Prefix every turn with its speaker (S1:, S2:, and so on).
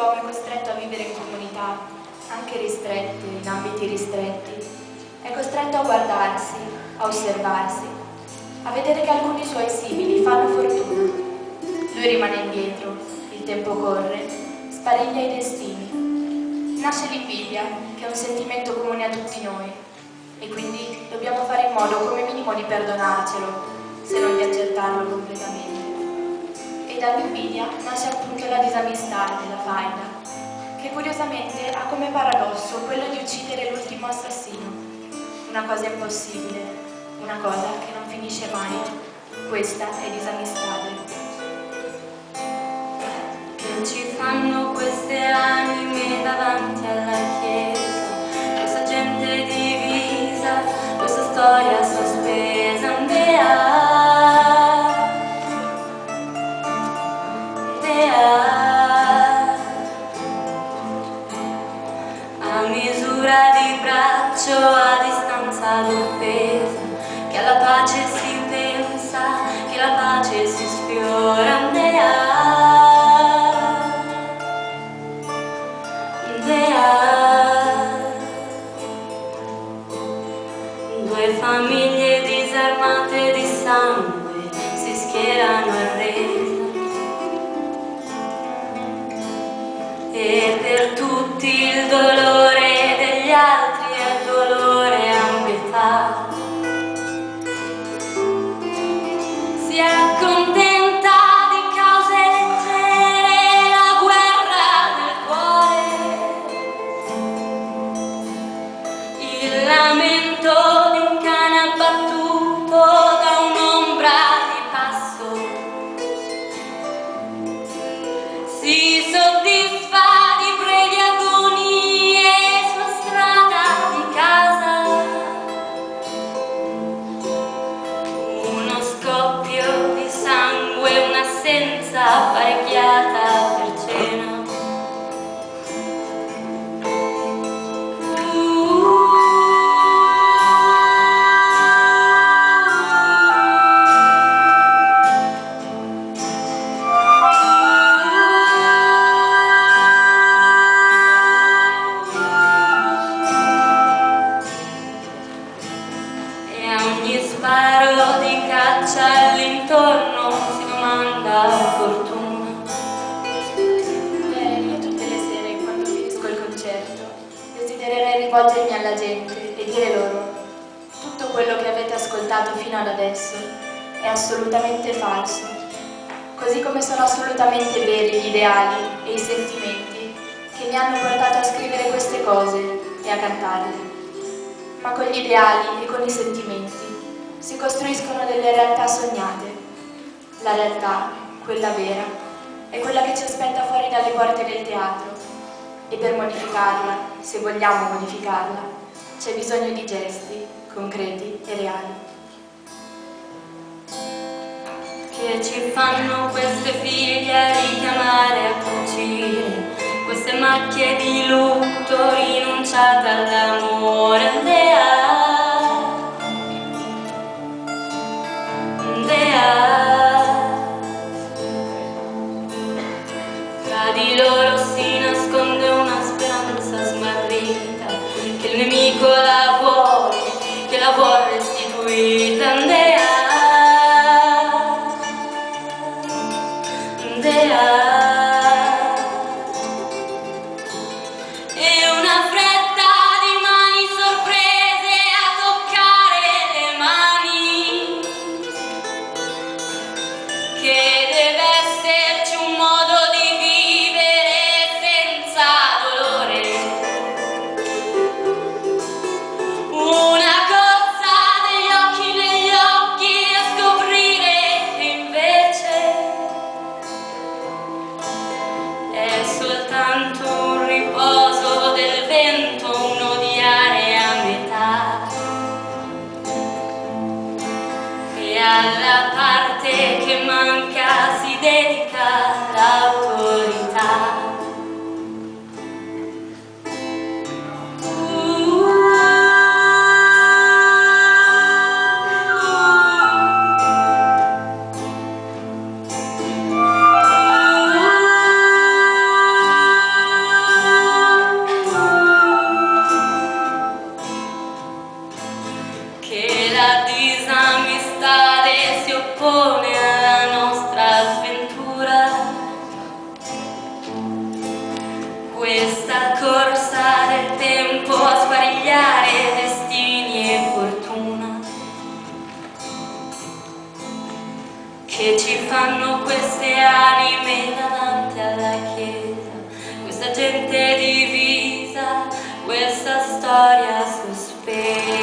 S1: l'uomo è costretto a vivere in comunità, anche ristrette, in ambiti ristretti. È costretto a guardarsi, a osservarsi, a vedere che alcuni suoi simili fanno fortuna. Lui rimane indietro, il tempo corre, spariglia i destini. Nasce l'invidia, che è un sentimento comune a tutti noi, e quindi dobbiamo fare in modo come minimo di perdonarcelo, se non di accettarlo completamente. E dall'invidia nasce appunto la disamistà della faida, che curiosamente ha come paradosso quello di uccidere l'ultimo assassino. Una cosa impossibile, una cosa che non finisce mai. Questa è disamistade.
S2: Che ci fanno queste anime davanti alla chiesa, questa gente divisa, questa storia sospesa, a misura di braccio, a distanza d'offesa, che alla pace si pensa, che la pace si sfiora, due famiglie disarmate di sangue si schierano a resa, e per tutti il dolore degli altri è dolore a metà. Si accontenta di cause leggere la guerra del cuore, il lamento di un cane abbattuto da un'ombra di passo. Si soddisfa di brevi agonie sulla strada di casa, uno scoppio di sangue, un'assenza apparecchiata per cena. Sparo di caccia all'intorno si domanda fortuna.
S1: Io tutte le sere, quando finisco il concerto, desidererei rivolgermi alla gente e dire loro: tutto quello che avete ascoltato fino ad adesso è assolutamente falso, così come sono assolutamente veri gli ideali e i sentimenti che mi hanno portato a scrivere queste cose e a cantarle. Ma con gli ideali e con i sentimenti si costruiscono delle realtà sognate. La realtà, quella vera, è quella che ci aspetta fuori dalle porte del teatro, e per modificarla, se vogliamo modificarla, c'è bisogno di gesti concreti e reali.
S2: Che ci fanno queste figlie a richiamare a cucire, queste macchie di lutto rinunciate all'amore. Tra di loro si nasconde una speranza smarrita, che il nemico la vuole, che la vuol restituita. E una fretta di mani sorprese a toccare le mani, che deve esserci un modo di vivere senza dolore, una corsa degli occhi negli occhi a scoprire che invece è soltanto un riposo del vento, un odiare a metà, e alla parte che manca si dedica l'autorità. che ci fanno queste anime davanti alla chiesa, questa gente divisa, questa storia sospesa.